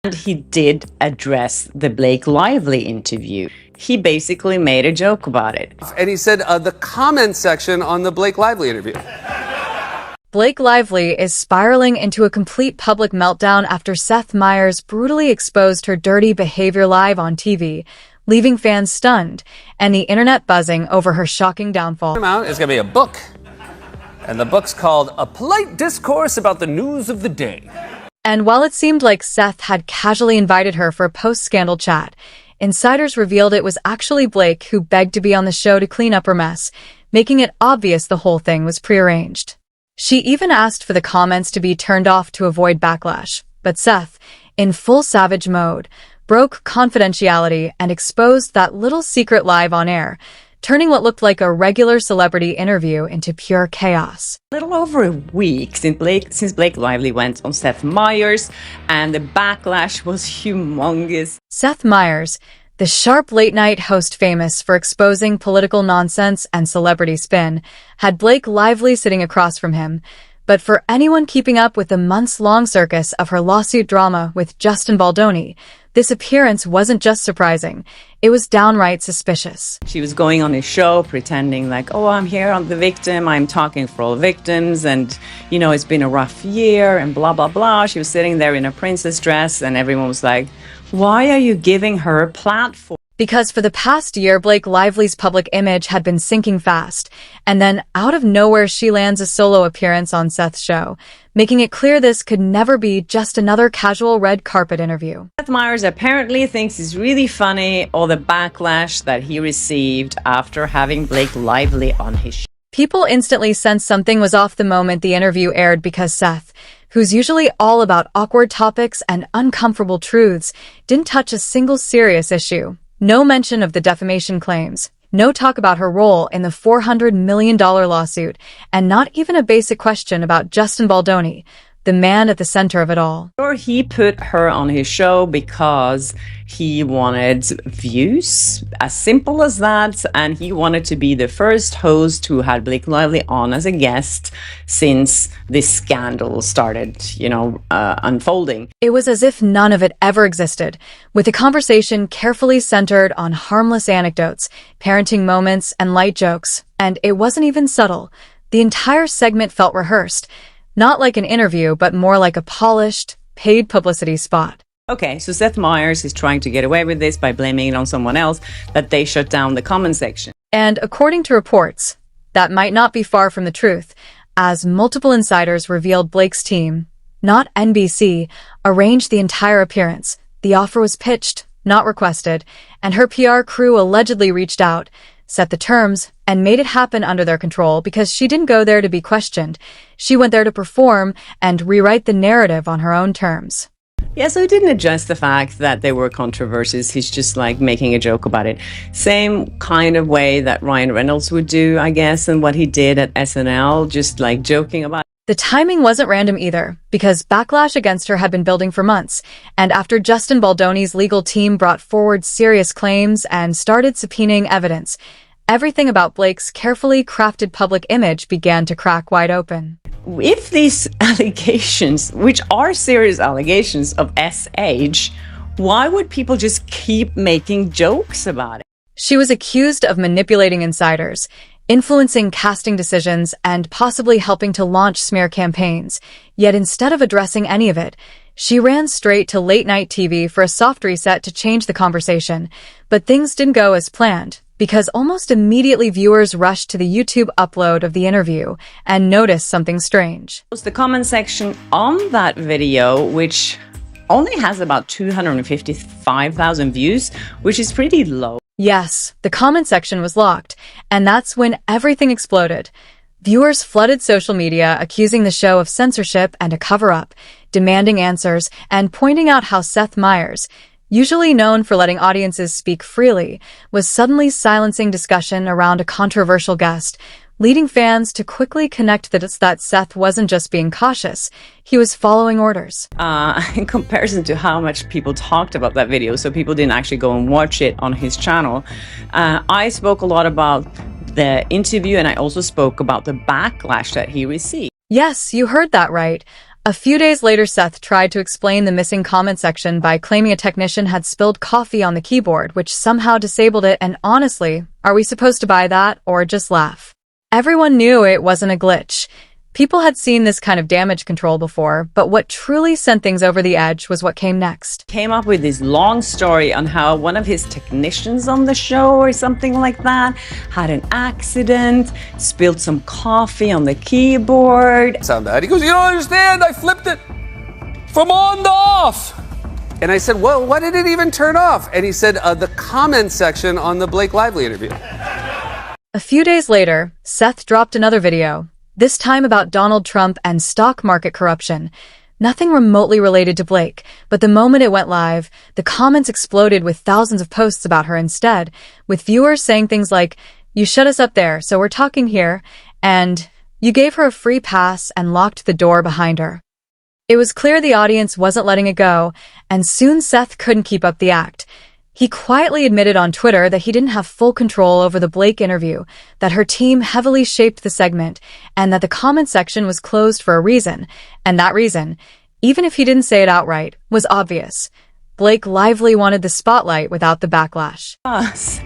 And he did address the Blake Lively interview. He basically made a joke about it. And he said the comment section on the Blake Lively interview. Blake Lively is spiraling into a complete public meltdown after Seth Meyers brutally exposed her dirty behavior live on TV, leaving fans stunned and the internet buzzing over her shocking downfall. It's going to be a book. And the book's called A Polite Discourse About the News of the Day. And while it seemed like Seth had casually invited her for a post-scandal chat, insiders revealed it was actually Blake who begged to be on the show to clean up her mess, making it obvious the whole thing was prearranged. She even asked for the comments to be turned off to avoid backlash, but Seth, in full savage mode, broke confidentiality and exposed that little secret live on air, turning what looked like a regular celebrity interview into pure chaos. A little over a week since Blake Lively went on Seth Meyers, and the backlash was humongous. Seth Meyers, the sharp late-night host famous for exposing political nonsense and celebrity spin, had Blake Lively sitting across from him. But for anyone keeping up with the months-long circus of her lawsuit drama with Justin Baldoni, this appearance wasn't just surprising, it was downright suspicious. She was going on his show pretending like, oh, I'm here on the victim, I'm talking for all victims, and, you know, it's been a rough year, and blah, blah, blah. She was sitting there in a princess dress, and everyone was like, why are you giving her a platform? Because for the past year, Blake Lively's public image had been sinking fast, and then out of nowhere she lands a solo appearance on Seth's show, making it clear this could never be just another casual red carpet interview. Seth Meyers apparently thinks it's really funny all the backlash that he received after having Blake Lively on his show. People instantly sensed something was off the moment the interview aired because Seth, who's usually all about awkward topics and uncomfortable truths, didn't touch a single serious issue. No mention of the defamation claims, no talk about her role in the $400 million lawsuit, and not even a basic question about Justin Baldoni, the man at the center of it all. Or he put her on his show because he wanted views, as simple as that, and he wanted to be the first host who had Blake Lively on as a guest since this scandal started, unfolding. It was as if none of it ever existed, with the conversation carefully centered on harmless anecdotes, parenting moments, and light jokes. And it wasn't even subtle. The entire segment felt rehearsed. Not like an interview, but more like a polished, paid publicity spot. Okay, so Seth Meyers is trying to get away with this by blaming it on someone else, that they shut down the comment section. And according to reports, that might not be far from the truth, as multiple insiders revealed Blake's team, not NBC, arranged the entire appearance. The offer was pitched, not requested, and her PR crew allegedly reached out, set the terms, and made it happen under their control because she didn't go there to be questioned. She went there to perform and rewrite the narrative on her own terms. Yeah, so he didn't address the fact that there were controversies. He's just like making a joke about it. Same kind of way that Ryan Reynolds would do, I guess, and what he did at SNL, just like joking about it. The timing wasn't random either, because backlash against her had been building for months, and after Justin Baldoni's legal team brought forward serious claims and started subpoenaing evidence, everything about Blake's carefully crafted public image began to crack wide open. If these allegations, which are serious allegations of SH, why would people just keep making jokes about it? She was accused of manipulating insiders, influencing casting decisions, and possibly helping to launch smear campaigns. Yet instead of addressing any of it, she ran straight to late-night TV for a soft reset to change the conversation. But things didn't go as planned, because almost immediately viewers rushed to the YouTube upload of the interview and noticed something strange. The comment section on that video, which only has about 255,000 views, which is pretty low. Yes, the comment section was locked, and that's when everything exploded. Viewers flooded social media, accusing the show of censorship and a cover-up, demanding answers, and pointing out how Seth Meyers, usually known for letting audiences speak freely, was suddenly silencing discussion around a controversial guest, leading fans to quickly connect that Seth wasn't just being cautious, he was following orders. In comparison to how much people talked about that video, so people didn't actually go and watch it on his channel, I spoke a lot about the interview, and I also spoke about the backlash that he received. Yes, you heard that right. A few days later, Seth tried to explain the missing comment section by claiming a technician had spilled coffee on the keyboard, which somehow disabled it, and honestly, are we supposed to buy that or just laugh? Everyone knew it wasn't a glitch. People had seen this kind of damage control before, but what truly sent things over the edge was what came next. Came up with this long story on how one of his technicians on the show or something like that had an accident, spilled some coffee on the keyboard. Sound bad. He goes, you don't understand, I flipped it from on to off. And I said, well, why did it even turn off? And he said, the comment section on the Blake Lively interview. A few days later, Seth dropped another video, this time about Donald Trump and stock market corruption. Nothing remotely related to Blake, but the moment it went live, the comments exploded with thousands of posts about her instead, with viewers saying things like, "You shut us up there, so we're talking here," and "You gave her a free pass and locked the door behind her." It was clear the audience wasn't letting it go, and soon Seth couldn't keep up the act. He quietly admitted on Twitter that he didn't have full control over the Blake interview, that her team heavily shaped the segment, and that the comment section was closed for a reason. And that reason, even if he didn't say it outright, was obvious. Blake Lively wanted the spotlight without the backlash.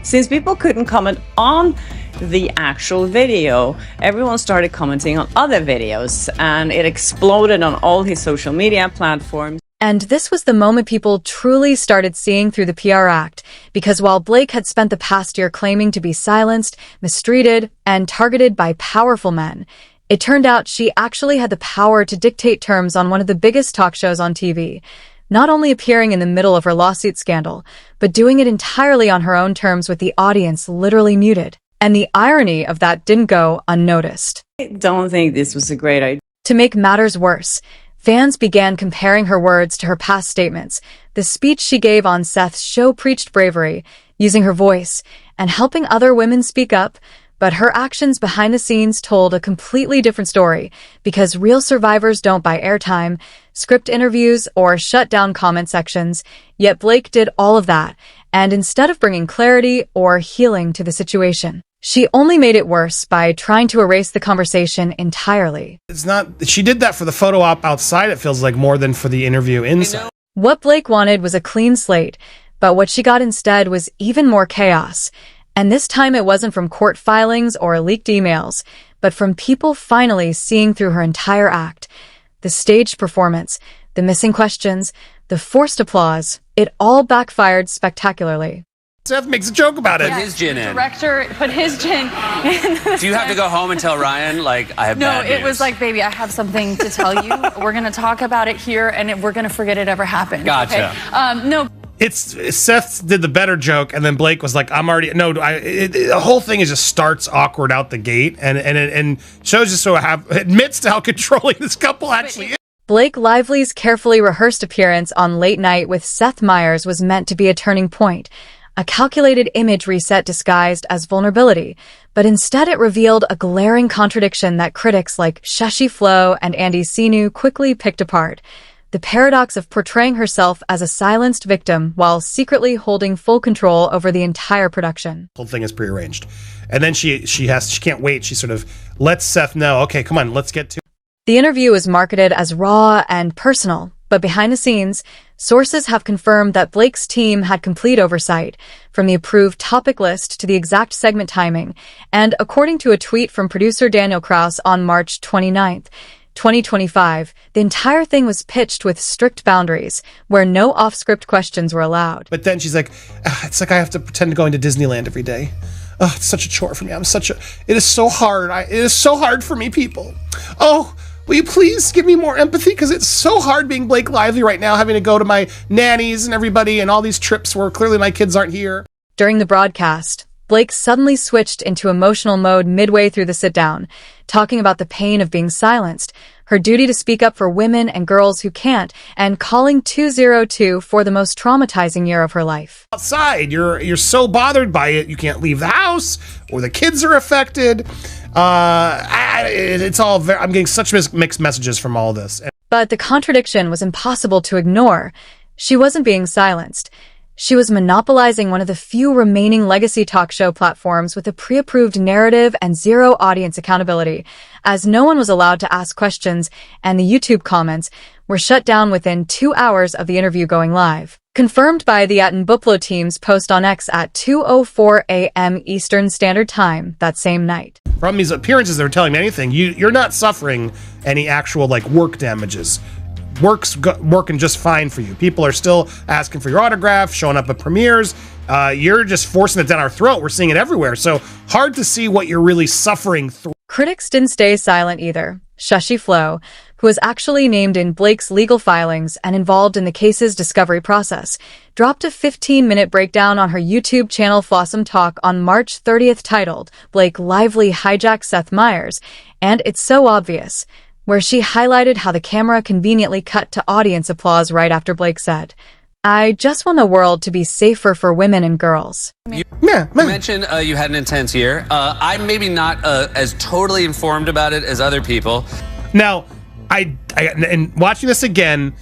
Since people couldn't comment on the actual video, everyone started commenting on other videos, and it exploded on all his social media platforms. And this was the moment people truly started seeing through the PR act, because while Blake had spent the past year claiming to be silenced, mistreated, and targeted by powerful men, it turned out she actually had the power to dictate terms on one of the biggest talk shows on TV, not only appearing in the middle of her lawsuit scandal, but doing it entirely on her own terms with the audience literally muted. And the irony of that didn't go unnoticed. I don't think this was a great idea. To make matters worse, fans began comparing her words to her past statements. The speech she gave on Seth's show preached bravery, using her voice, and helping other women speak up, but her actions behind the scenes told a completely different story, because real survivors don't buy airtime, script interviews, or shut down comment sections. Yet Blake did all of that, and instead of bringing clarity or healing to the situation, she only made it worse by trying to erase the conversation entirely. It's not, she did that for the photo op outside, it feels like, more than for the interview inside. What Blake wanted was a clean slate, but what she got instead was even more chaos. And this time it wasn't from court filings or leaked emails, but from people finally seeing through her entire act. The staged performance, the missing questions, the forced applause, it all backfired spectacularly. Seth makes a joke about it. Put his gin in. Director put his gin in. Do you have to go home and tell Ryan, like, I have bad news? No, it was like, baby, I have something to tell you. We're going to talk about it here, and we're going to forget it ever happened. Gotcha. Okay? No. It's Seth did the better joke, and then Blake was like, "I'm already no." The whole thing just starts awkward out the gate, and shows just sort of admits to how controlling this couple actually is. Blake Lively's carefully rehearsed appearance on Late Night with Seth Meyers was meant to be a turning point, a calculated image reset disguised as vulnerability, but instead it revealed a glaring contradiction that critics like Shashi Flo and Andy Sinu quickly picked apart. The paradox of portraying herself as a silenced victim while secretly holding full control over the entire production. The whole thing is prearranged. And then she can't wait. She sort of lets Seth know, okay, come on, let's get to it. The interview is marketed as raw and personal, but behind the scenes, sources have confirmed that Blake's team had complete oversight, from the approved topic list to the exact segment timing. And according to a tweet from producer Daniel Kraus on March 29th, 2025, the entire thing was pitched with strict boundaries, where no off-script questions were allowed. But then she's like, it's like I have to pretend to go into Disneyland every day. Oh, it's such a chore for me. It is so hard. It is so hard for me, people. Oh, will you please give me more empathy? Because it's so hard being Blake Lively right now, having to go to my nannies and everybody and all these trips where clearly my kids aren't here. During the broadcast, Blake suddenly switched into emotional mode midway through the sit-down, talking about the pain of being silenced, her duty to speak up for women and girls who can't, and calling 202 for the most traumatizing year of her life. Outside, you're so bothered by it, you can't leave the house, or the kids are affected. It's all I'm getting such mixed messages from all this. But the contradiction was impossible to ignore. She wasn't being silenced. She was monopolizing one of the few remaining legacy talk show platforms with a pre-approved narrative and zero audience accountability, as no one was allowed to ask questions, and the YouTube comments were shut down within 2 hours of the interview going live. Confirmed by the @Buplo team's post on X at 2:04 a.m. Eastern Standard Time that same night. From these appearances, they were telling me anything. You're not suffering any actual work damages. Working just fine for you. People are still asking for your autograph, showing up at premieres. You're just forcing it down our throat. We're seeing it everywhere. So hard to see what you're really suffering through. Critics didn't stay silent either. Shushi Flo, who was actually named in Blake's legal filings and involved in the case's discovery process, dropped a 15-minute breakdown on her YouTube channel Flossom Talk on March 30th titled Blake Lively Hijacked Seth Meyers, and It's So Obvious, where she highlighted how the camera conveniently cut to audience applause right after Blake said, "I just want the world to be safer for women and girls." You mentioned you had an intense year. I'm maybe not as totally informed about it as other people. Now, and watching this again,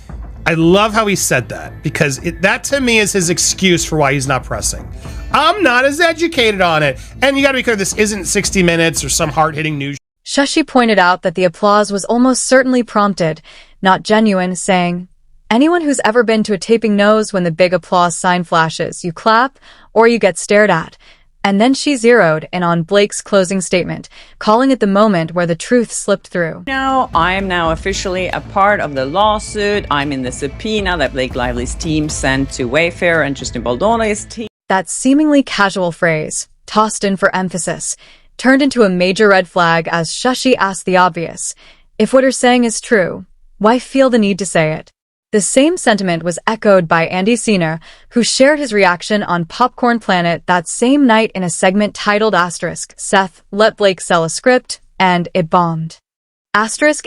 I love how he said that, because that to me is his excuse for why he's not pressing. I'm not as educated on it. And you got to be clear, this isn't 60 Minutes or some hard-hitting news. Shushi pointed out that the applause was almost certainly prompted, not genuine, saying, "Anyone who's ever been to a taping knows when the big applause sign flashes, you clap or you get stared at." And then she zeroed in on Blake's closing statement, calling it the moment where the truth slipped through. Now, I am now officially a part of the lawsuit. I'm in the subpoena that Blake Lively's team sent to Wayfair and Justin Baldoni's team. That seemingly casual phrase, tossed in for emphasis, turned into a major red flag as Shushi asked the obvious. If what her saying is true, why feel the need to say it? The same sentiment was echoed by Andy Cena, who shared his reaction on Popcorn Planet that same night in a segment titled Seth let Blake sell a script, and it bombed.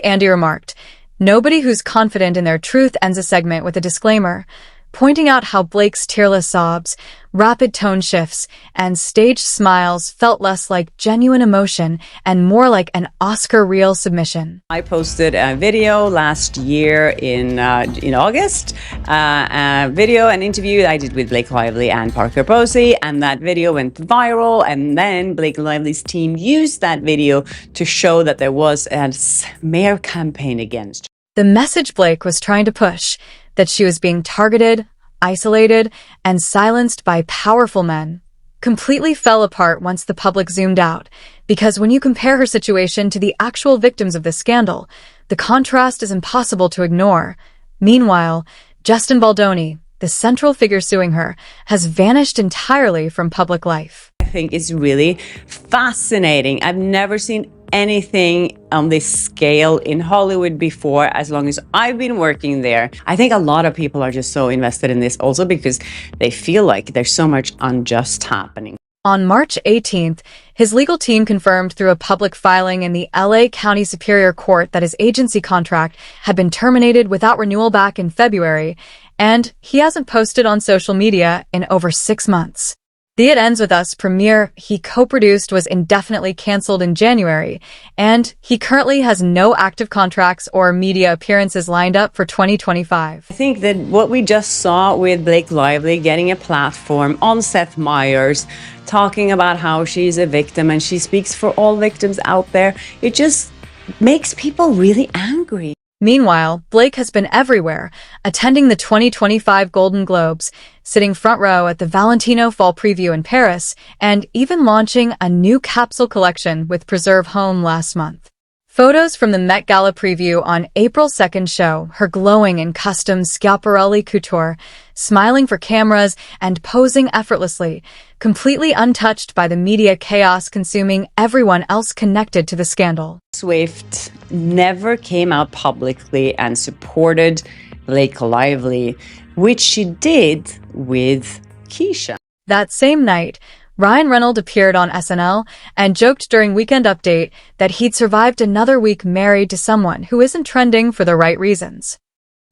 Andy remarked, "Nobody who's confident in their truth ends a segment with a disclaimer," pointing out how Blake's tearless sobs, rapid tone shifts, and staged smiles felt less like genuine emotion and more like an Oscar reel submission. I posted a video last year in August, a video, an interview I did with Blake Lively and Parker Posey, and that video went viral, and then Blake Lively's team used that video to show that there was a smear campaign against her. The message Blake was trying to push, that she was being targeted, isolated, and silenced by powerful men, completely fell apart once the public zoomed out, because when you compare her situation to the actual victims of this scandal, the contrast is impossible to ignore. Meanwhile, Justin Baldoni, the central figure suing her, has vanished entirely from public life. I think it's really fascinating. I've never seen anything on this scale in Hollywood before, as long as I've been working there. I think a lot of people are just so invested in this also because they feel like there's so much unjust happening. On March 18th, his legal team confirmed through a public filing in the LA County Superior Court that his agency contract had been terminated without renewal back in February, and he hasn't posted on social media in over 6 months. The It Ends With Us premiere he co-produced was indefinitely canceled in January, and he currently has no active contracts or media appearances lined up for 2025. I think that what we just saw with Blake Lively getting a platform on Seth Meyers, talking about how she's a victim and she speaks for all victims out there, it just makes people really angry. Meanwhile, Blake has been everywhere, attending the 2025 Golden Globes, sitting front row at the Valentino Fall Preview in Paris, and even launching a new capsule collection with Preserve Home last month. Photos from the Met Gala preview on April 2nd show her glowing in custom Schiaparelli couture, smiling for cameras and posing effortlessly, completely untouched by the media chaos consuming everyone else connected to the scandal. Swift never came out publicly and supported Blake Lively, which she did with Keisha. That same night, Ryan Reynolds appeared on SNL and joked during Weekend Update that he'd survived another week married to someone who isn't trending for the right reasons.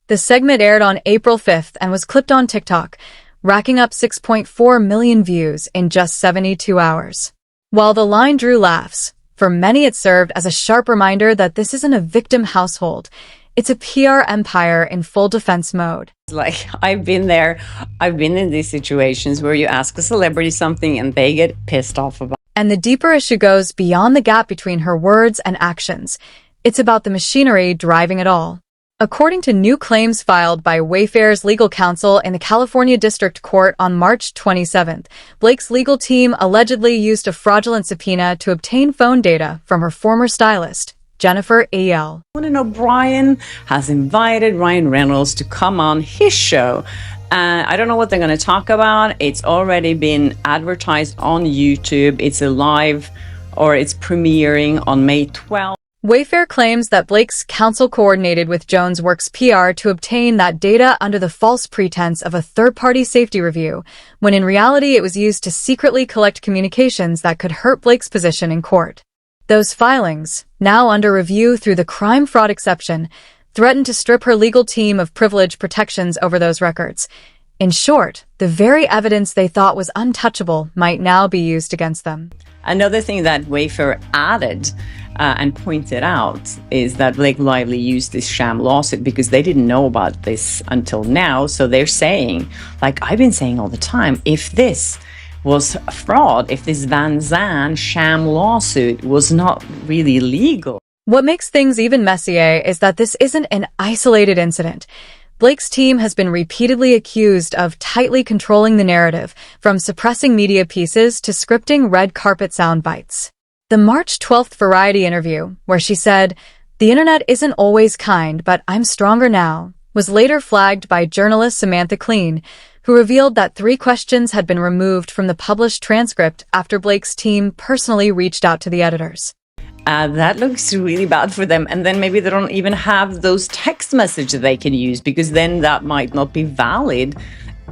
The segment aired on April 5th and was clipped on TikTok, racking up 6.4 million views in just 72 hours. While the line drew laughs, for many it served as a sharp reminder that this isn't a victim household. It's a PR empire in full defense mode. Like, I've been there. I've been in these situations where you ask a celebrity something and they get pissed off about it. And the deeper issue goes beyond the gap between her words and actions. It's about the machinery driving it all. According to new claims filed by Wayfair's legal counsel in the California District Court on March 27th, Blake's legal team allegedly used a fraudulent subpoena to obtain phone data from her former stylist, Jennifer A.L. Conan O'Brien has invited Ryan Reynolds to come on his show. I don't know what they're going to talk about. It's already been advertised on YouTube. It's it's premiering on May 12th. Wayfair claims that Blake's counsel coordinated with Jones Works PR to obtain that data under the false pretense of a third-party safety review, when in reality it was used to secretly collect communications that could hurt Blake's position in court. Those filings, now under review through the crime fraud exception, threatened to strip her legal team of privilege protections over those records. In short, the very evidence they thought was untouchable might now be used against them. Another thing that Wayfair added and pointed out is that Blake Lively used this sham lawsuit because they didn't know about this until now. So they're saying, like I've been saying all the time, if this was a fraud, if this Van Zandt sham lawsuit was not really legal. What makes things even messier is that this isn't an isolated incident. Blake's team has been repeatedly accused of tightly controlling the narrative, from suppressing media pieces to scripting red carpet sound bites. The March 12th Variety interview, where she said, "The internet isn't always kind, but I'm stronger now," was later flagged by journalist Samantha Kleen, who revealed that 3 questions had been removed from the published transcript after Blake's team personally reached out to the editors. That looks really bad for them. And then maybe they don't even have those text messages they can use, because then that might not be valid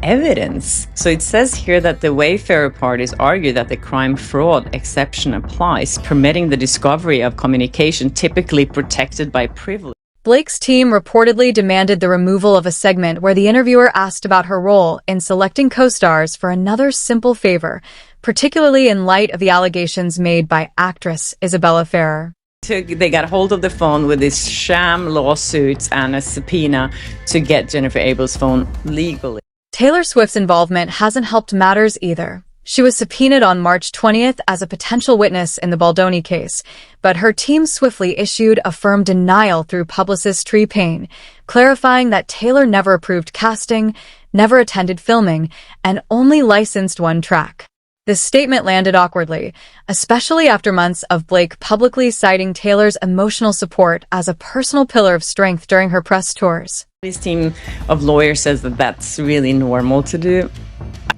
evidence. So it says here that the Wayfair parties argue that the crime fraud exception applies, permitting the discovery of communication typically protected by privilege. Blake's team reportedly demanded the removal of a segment where the interviewer asked about her role in selecting co-stars for another simple favor, particularly in light of the allegations made by actress Isabella Ferrer. They got hold of the phone with this sham lawsuit and a subpoena to get Jennifer Abel's phone legally. Taylor Swift's involvement hasn't helped matters either. She was subpoenaed on March 20th as a potential witness in the Baldoni case, but her team swiftly issued a firm denial through publicist Tree Payne, clarifying that Taylor never approved casting, never attended filming, and only licensed one track. This statement landed awkwardly, especially after months of Blake publicly citing Taylor's emotional support as a personal pillar of strength during her press tours. This team of lawyers says that that's really normal to do.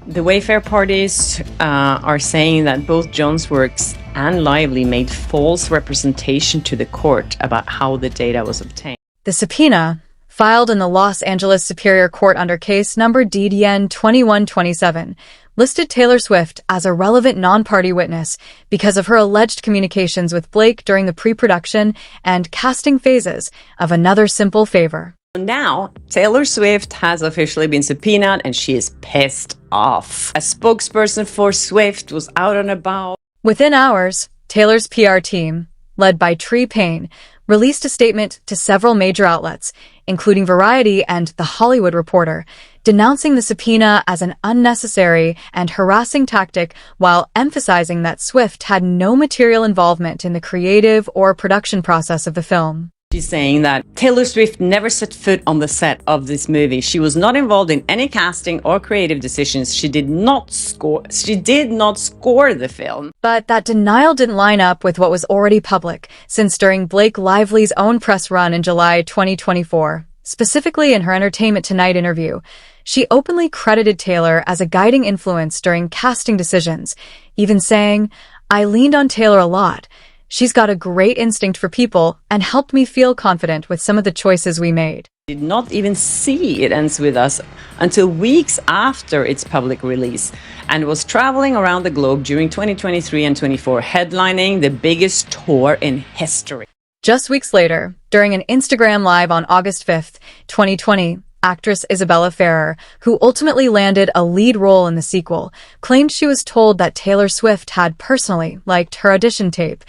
The Wayfair parties are saying that both Jones Works and Lively made false representation to the court about how the data was obtained. The subpoena, filed in the Los Angeles Superior Court under case number DDN 2127, listed Taylor Swift as a relevant non-party witness because of her alleged communications with Blake during the pre-production and casting phases of Another Simple Favor. Now, Taylor Swift has officially been subpoenaed and she is pissed off. A spokesperson for Swift was out and about. Within hours, Taylor's PR team, led by Tree Payne, released a statement to several major outlets, including Variety and The Hollywood Reporter, denouncing the subpoena as an unnecessary and harassing tactic while emphasizing that Swift had no material involvement in the creative or production process of the film. She's saying that Taylor Swift never set foot on the set of this movie. She was not involved in any casting or creative decisions. She did not score the film. But that denial didn't line up with what was already public, since during Blake Lively's own press run in July 2024, specifically in her Entertainment Tonight interview, she openly credited Taylor as a guiding influence during casting decisions, even saying, "I leaned on Taylor a lot. She's got a great instinct for people and helped me feel confident with some of the choices we made." Did not even see It Ends With Us until weeks after its public release, and was traveling around the globe during 2023 and 24, headlining the biggest tour in history. Just weeks later, during an Instagram Live on August 5th, 2020, actress Isabella Ferrer, who ultimately landed a lead role in the sequel, claimed she was told that Taylor Swift had personally liked her audition tape,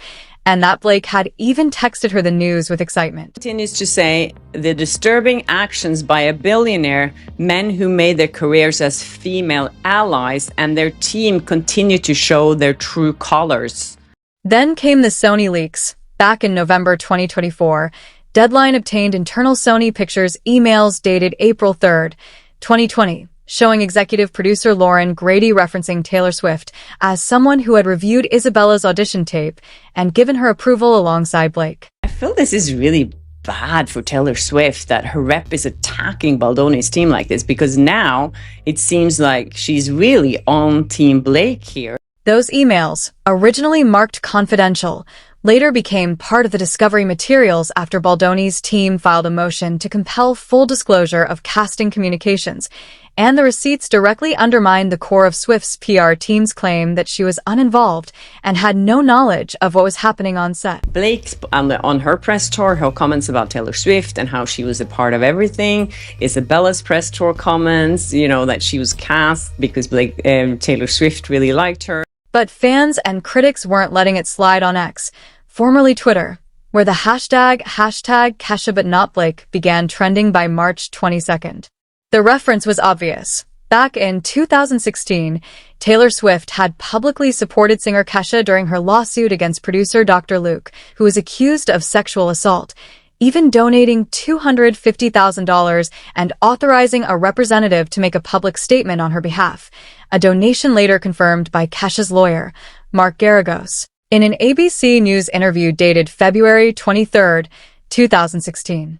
and that Blake had even texted her the news with excitement. Continues to say the disturbing actions by a billionaire, men who made their careers as female allies, and their team continue to show their true colors. Then came the Sony leaks. Back in November 2024, Deadline obtained internal Sony Pictures emails dated April 3rd, 2020, showing executive producer Lauren Grady referencing Taylor Swift as someone who had reviewed Isabella's audition tape and given her approval alongside Blake. I feel this is really bad for Taylor Swift that her rep is attacking Baldoni's team like this, because now it seems like she's really on Team Blake here. Those emails, originally marked confidential, later became part of the discovery materials after Baldoni's team filed a motion to compel full disclosure of casting communications, and the receipts directly undermined the core of Swift's PR team's claim that she was uninvolved and had no knowledge of what was happening on set. Blake, on her press tour, her comments about Taylor Swift and how she was a part of everything. Isabella's press tour comments, that she was cast because Taylor Swift really liked her. But fans and critics weren't letting it slide on X, formerly Twitter, where the hashtag Kesha but not Blake began trending by March 22nd. The reference was obvious. Back in 2016, Taylor Swift had publicly supported singer Kesha during her lawsuit against producer Dr. Luke, who was accused of sexual assault, even donating $250,000 and authorizing a representative to make a public statement on her behalf, a donation later confirmed by Kesha's lawyer, Mark Garagos, in an ABC News interview dated February 23, 2016.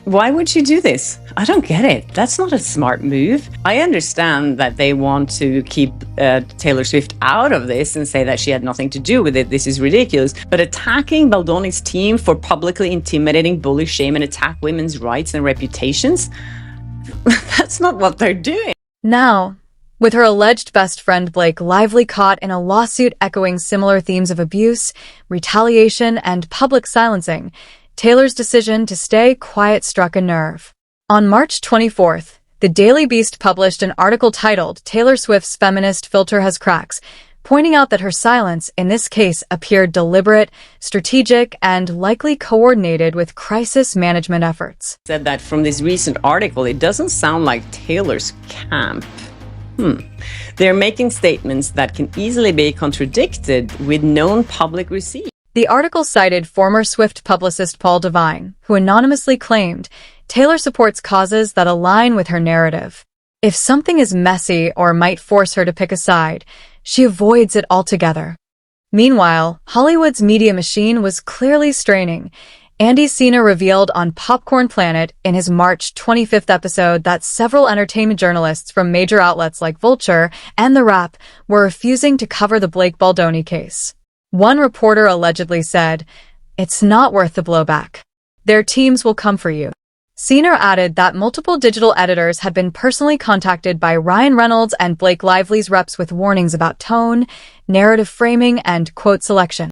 Why would you do this? I don't get it. That's not a smart move. I understand that they want to keep Taylor Swift out of this and say that she had nothing to do with it. This is ridiculous. But attacking Baldoni's team for publicly intimidating, bully, shame, and attack women's rights and reputations? That's not what they're doing. Now, with her alleged best friend Blake lively caught in a lawsuit echoing similar themes of abuse, retaliation, and public silencing, Taylor's decision to stay quiet struck a nerve. On March 24th, the Daily Beast published an article titled "Taylor Swift's Feminist Filter Has Cracks," pointing out that her silence in this case appeared deliberate, strategic, and likely coordinated with crisis management efforts. Said that from this recent article, it doesn't sound like Taylor's camp. They're making statements that can easily be contradicted with known public receipts. The article cited former Swift publicist Paul Devine, who anonymously claimed Taylor supports causes that align with her narrative. If something is messy or might force her to pick a side, she avoids it altogether. Meanwhile, Hollywood's media machine was clearly straining. Andy Cena revealed on Popcorn Planet in his March 25th episode that several entertainment journalists from major outlets like Vulture and The Wrap were refusing to cover the Blake Baldoni case. One reporter allegedly said, "It's not worth the blowback. Their teams will come for you." Cena added that multiple digital editors had been personally contacted by Ryan Reynolds and Blake Lively's reps with warnings about tone, narrative framing, and quote selection.